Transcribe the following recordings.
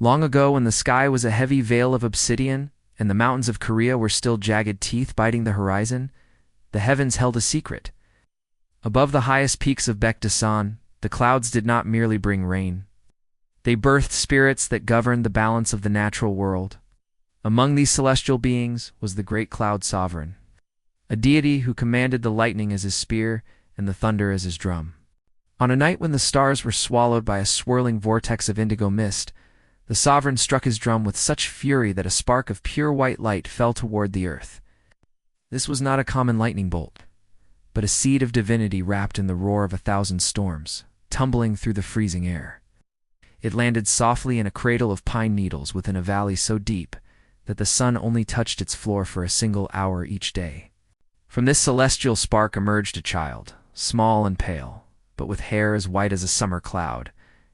Long ago, when the sky was a heavy veil of obsidian, and the mountains of Korea were still jagged teeth biting the horizon, the heavens held a secret. Above the highest peaks of Baekdusan, the clouds did not merely bring rain. They birthed spirits that governed the balance of the natural world. Among these celestial beings was the great cloud sovereign, a deity who commanded the lightning as his spear and the thunder as his drum. On a night when the stars were swallowed by a swirling vortex of indigo mist, the sovereign struck his drum with such fury that a spark of pure white light fell toward the earth. This was not a common lightning bolt, but a seed of divinity wrapped in the roar of 1,000 storms, tumbling through the freezing air. It landed softly in a cradle of pine needles within a valley so deep that the sun only touched its floor for a single hour each day. From this celestial spark emerged a child, small and pale, but with hair as white as a summer cloud,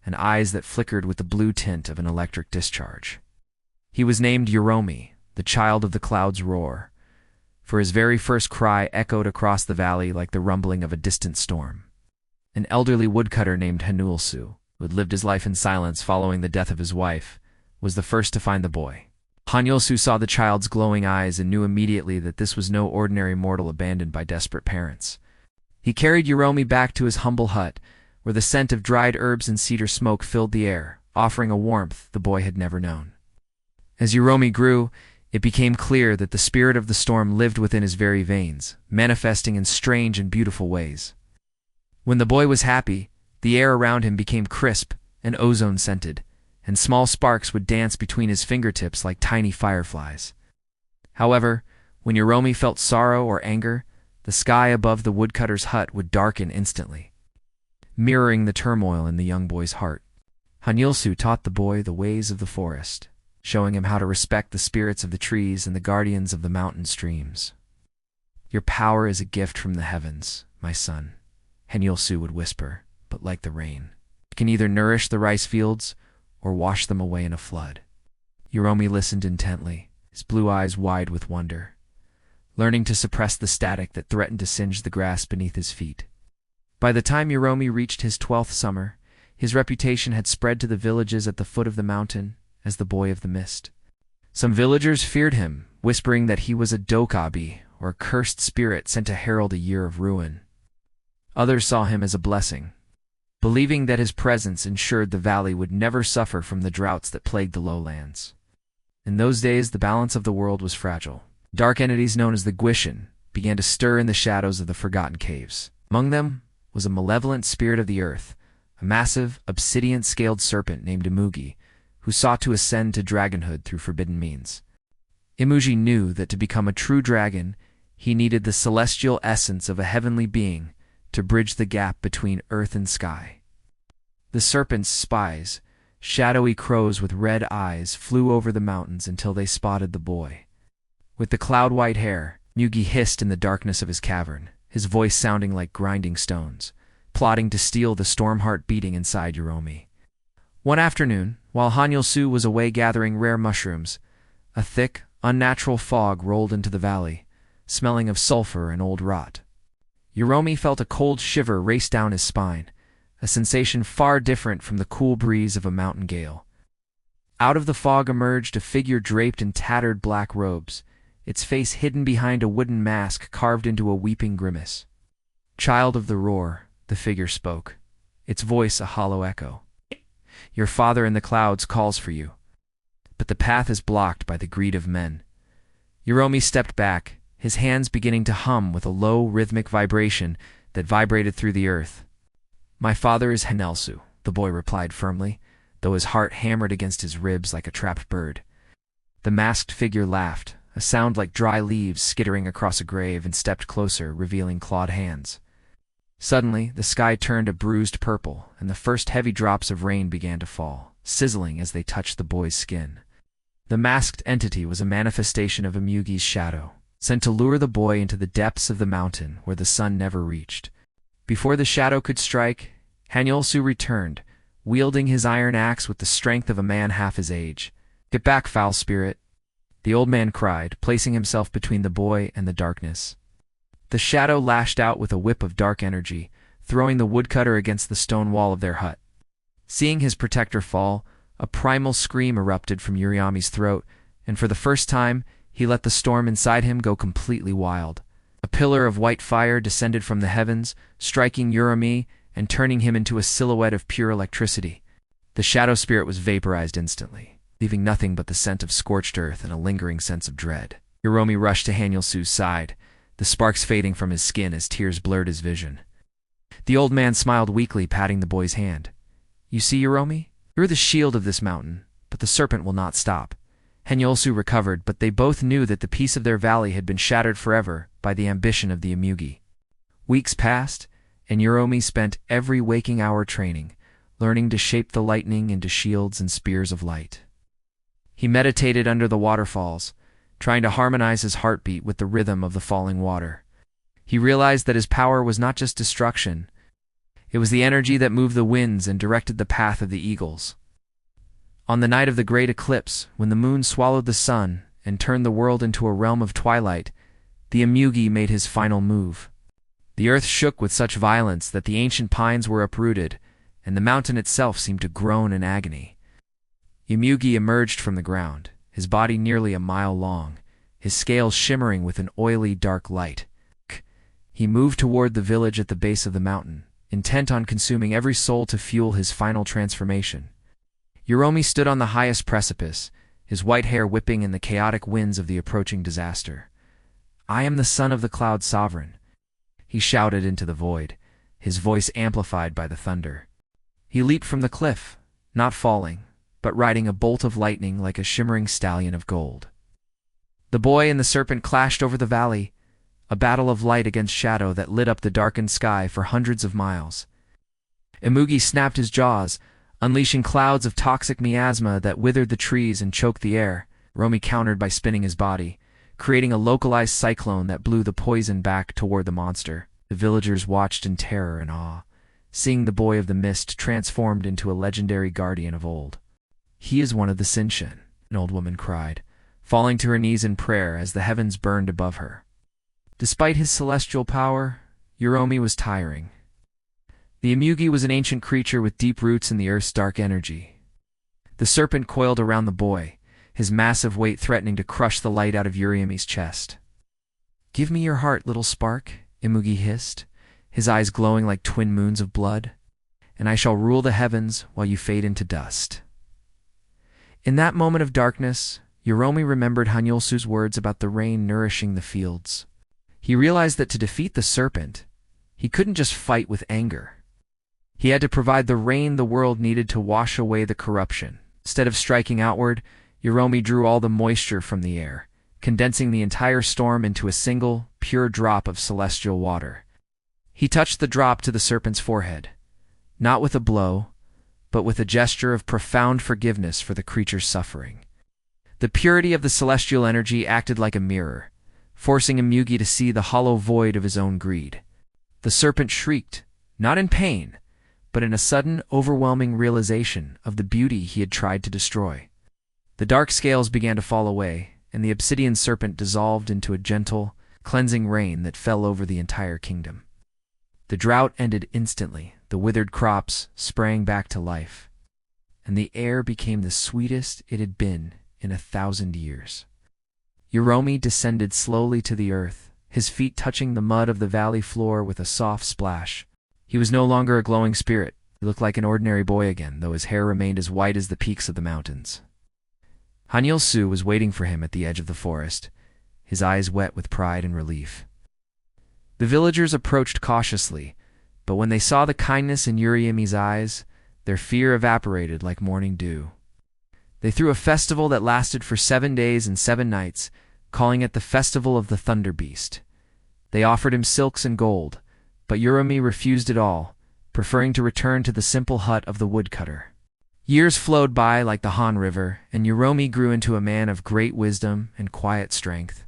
and eyes that flickered with the blue tint of an electric discharge. He was named Ureomi, the child of the cloud's roar, for his very first cry echoed across the valley like the rumbling of a distant storm. An elderly woodcutter named Hanulsu, who had lived his life in silence following the death of his wife, was the first to find the boy. Hanulsu saw the child's glowing eyes and knew immediately that this was no ordinary mortal abandoned by desperate parents. He carried Ureomi back to his humble hut, where the scent of dried herbs and cedar smoke filled the air, offering a warmth the boy had never known. As Ureomi grew, it became clear that the spirit of the storm lived within his very veins, manifesting in strange and beautiful ways. When the boy was happy, the air around him became crisp and ozone-scented, and small sparks would dance between his fingertips like tiny fireflies. However, when Ureomi felt sorrow or anger, the sky above the woodcutter's hut would darken instantly, mirroring the turmoil in the young boy's heart. Hanulsu taught the boy the ways of the forest, showing him how to respect the spirits of the trees and the guardians of the mountain streams. "Your power is a gift from the heavens, my son," Hanulsu would whisper, "but like the rain, it can either nourish the rice fields or wash them away in a flood." Ureomi listened intently, his blue eyes wide with wonder, learning to suppress the static that threatened to singe the grass beneath his feet. By the time Ureomi reached his 12th summer, his reputation had spread to the villages at the foot of the mountain as the boy of the mist. Some villagers feared him, whispering that he was a dokabi, or a cursed spirit sent to herald a year of ruin. Others saw him as a blessing, believing that his presence ensured the valley would never suffer from the droughts that plagued the lowlands. In those days, the balance of the world was fragile. Dark entities known as the Guishan began to stir in the shadows of the forgotten caves. Among them was a malevolent spirit of the earth, a massive, obsidian-scaled serpent named Imugi, who sought to ascend to dragonhood through forbidden means. Imugi knew that to become a true dragon, he needed the celestial essence of a heavenly being to bridge the gap between earth and sky. The serpent's spies, shadowy crows with red eyes, flew over the mountains until they spotted the boy. With the cloud-white hair, Imugi hissed in the darkness of his cavern, his voice sounding like grinding stones, plotting to steal the storm heart beating inside Ureomi. One afternoon, while Hanulsu was away gathering rare mushrooms, a thick, unnatural fog rolled into the valley, smelling of sulfur and old rot. Ureomi felt a cold shiver race down his spine, a sensation far different from the cool breeze of a mountain gale. Out of the fog emerged a figure draped in tattered black robes, its face hidden behind a wooden mask carved into a weeping grimace. "Child of the roar," the figure spoke, its voice a hollow echo. "Your father in the clouds calls for you, but the path is blocked by the greed of men." Ureomi stepped back, his hands beginning to hum with a low, rhythmic vibration that vibrated through the earth. "My father is Hanulsu," the boy replied firmly, though his heart hammered against his ribs like a trapped bird. The masked figure laughed, a sound like dry leaves skittering across a grave, and stepped closer, revealing clawed hands. Suddenly, the sky turned a bruised purple, and the first heavy drops of rain began to fall, sizzling as they touched the boy's skin. The masked entity was a manifestation of Imugi's shadow, sent to lure the boy into the depths of the mountain where the sun never reached. Before the shadow could strike, Hanulsu returned, wielding his iron axe with the strength of a man half his age. "Get back, foul spirit!" the old man cried, placing himself between the boy and the darkness. The shadow lashed out with a whip of dark energy, throwing the woodcutter against the stone wall of their hut. Seeing his protector fall, A primal scream erupted from Ureomi's throat, and for the first time, he let the storm inside him go completely wild. A pillar of white fire descended from the heavens, striking Ureomi and turning him into a silhouette of pure electricity. The shadow spirit was vaporized instantly, leaving nothing but the scent of scorched earth and a lingering sense of dread. Ureomi rushed to Hanyulsu's side, the sparks fading from his skin as tears blurred his vision. The old man smiled weakly, patting the boy's hand. "You see, Ureomi? You're the shield of this mountain, but the serpent will not stop." Hanyulsu recovered, but they both knew that the peace of their valley had been shattered forever by the ambition of the Imugi. Weeks passed, and Ureomi spent every waking hour training, learning to shape the lightning into shields and spears of light. He meditated under the waterfalls, trying to harmonize his heartbeat with the rhythm of the falling water. He realized that his power was not just destruction. It was the energy that moved the winds and directed the path of the eagles. On the night of the great eclipse, when the moon swallowed the sun and turned the world into a realm of twilight, the Imugi made his final move. The earth shook with such violence that the ancient pines were uprooted, and the mountain itself seemed to groan in agony. Imugi emerged from the ground, his body nearly a mile long, his scales shimmering with an oily, dark light. He moved toward the village at the base of the mountain, intent on consuming every soul to fuel his final transformation. Ureomi stood on the highest precipice, his white hair whipping in the chaotic winds of the approaching disaster. "I am the son of the Cloud Sovereign," he shouted into the void, his voice amplified by the thunder. He leaped from the cliff, not falling, but riding a bolt of lightning like a shimmering stallion of gold. The boy and the serpent clashed over the valley, a battle of light against shadow that lit up the darkened sky for hundreds of miles. Imugi snapped his jaws, unleashing clouds of toxic miasma that withered the trees and choked the air. Ureomi countered by spinning his body, creating a localized cyclone that blew the poison back toward the monster. The villagers watched in terror and awe, seeing the boy of the mist transformed into a legendary guardian of old. "He is one of the Shinshin," an old woman cried, falling to her knees in prayer as the heavens burned above her. Despite his celestial power, Ureomi was tiring. The Imugi was an ancient creature with deep roots in the earth's dark energy. The serpent coiled around the boy, his massive weight threatening to crush the light out of Ureomi's chest. "Give me your heart, little spark," Imugi hissed, his eyes glowing like twin moons of blood, "and I shall rule the heavens while you fade into dust." In that moment of darkness, Ureomi remembered Hanyulsu's words about the rain nourishing the fields. He realized that to defeat the serpent, he couldn't just fight with anger. He had to provide the rain the world needed to wash away the corruption. Instead of striking outward, Ureomi drew all the moisture from the air, condensing the entire storm into a single, pure drop of celestial water. He touched the drop to the serpent's forehead, not with a blow, but with a gesture of profound forgiveness for the creature's suffering. The purity of the celestial energy acted like a mirror, forcing Imugi to see the hollow void of his own greed. The serpent shrieked, not in pain, but in a sudden, overwhelming realization of the beauty he had tried to destroy. The dark scales began to fall away, and the obsidian serpent dissolved into a gentle, cleansing rain that fell over the entire kingdom. The drought ended instantly, the withered crops sprang back to life, and the air became the sweetest it had been in 1,000 years. Ureomi descended slowly to the earth, his feet touching the mud of the valley floor with a soft splash. He was no longer a glowing spirit. He looked like an ordinary boy again, though his hair remained as white as the peaks of the mountains. Hanyulsu was waiting for him at the edge of the forest, his eyes wet with pride and relief. The villagers approached cautiously, but when they saw the kindness in Ureomi's eyes, their fear evaporated like morning dew. They threw a festival that lasted for 7 days and 7 nights, calling it the Festival of the Thunder Beast. They offered him silks and gold, but Ureomi refused it all, preferring to return to the simple hut of the woodcutter. Years flowed by like the Han River, and Ureomi grew into a man of great wisdom and quiet strength.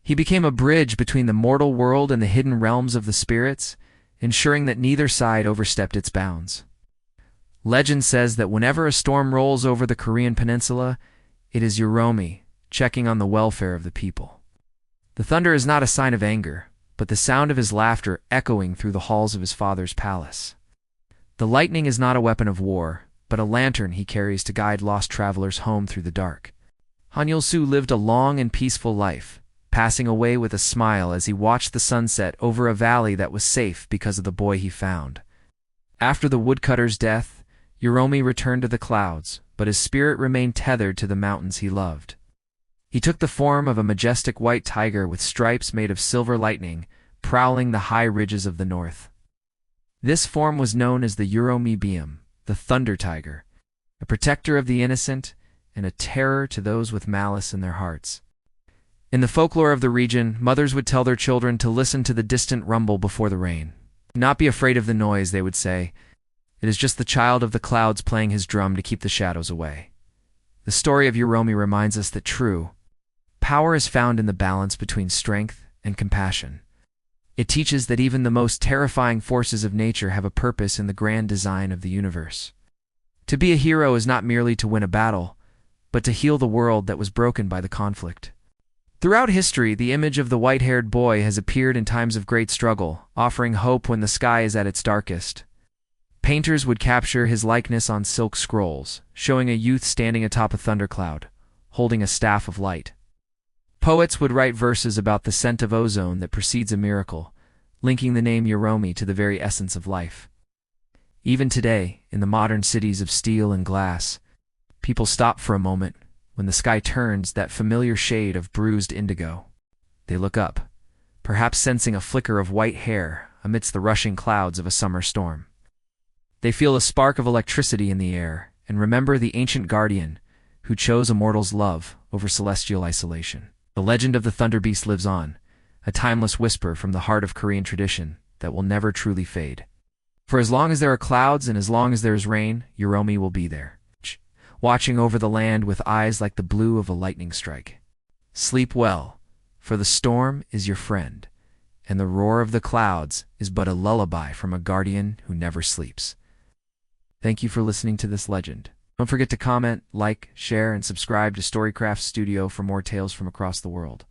He became a bridge between the mortal world and the hidden realms of the spirits, ensuring that neither side overstepped its bounds. Legend says that whenever a storm rolls over the Korean peninsula, it is Ureomi checking on the welfare of the people. The thunder is not a sign of anger, but the sound of his laughter echoing through the halls of his father's palace. The lightning is not a weapon of war, but a lantern he carries to guide lost travelers home through the dark. Han Yul-soo lived a long and peaceful life, passing away with a smile as he watched the sunset over a valley that was safe because of the boy he found. After the woodcutter's death, Ureomi returned to the clouds, but his spirit remained tethered to the mountains he loved. He took the form of a majestic white tiger with stripes made of silver lightning, prowling the high ridges of the north. This form was known as the Ureomi Beam, the Thunder Tiger, a protector of the innocent and a terror to those with malice in their hearts. In the folklore of the region, mothers would tell their children to listen to the distant rumble before the rain. "Do not be afraid of the noise," they would say. "It is just the child of the clouds playing his drum to keep the shadows away." The story of Ureomi reminds us that true power is found in the balance between strength and compassion. It teaches that even the most terrifying forces of nature have a purpose in the grand design of the universe. To be a hero is not merely to win a battle, but to heal the world that was broken by the conflict. Throughout history, the image of the white-haired boy has appeared in times of great struggle, offering hope when the sky is at its darkest. Painters would capture his likeness on silk scrolls, showing a youth standing atop a thundercloud, holding a staff of light. Poets would write verses about the scent of ozone that precedes a miracle, linking the name Ureomi to the very essence of life. Even today, in the modern cities of steel and glass, people stop for a moment when the sky turns that familiar shade of bruised indigo. They look up, perhaps sensing a flicker of white hair amidst the rushing clouds of a summer storm. They feel a spark of electricity in the air and remember the ancient guardian who chose a mortal's love over celestial isolation. The legend of the Thunder Beast lives on, a timeless whisper from the heart of Korean tradition that will never truly fade. For as long as there are clouds and as long as there is rain, Ureomi will be there, watching over the land with eyes like the blue of a lightning strike. Sleep well, for the storm is your friend, and the roar of the clouds is but a lullaby from a guardian who never sleeps. Thank you for listening to this legend. Don't forget to comment, like, share, and subscribe to Storycraft Studio for more tales from across the world.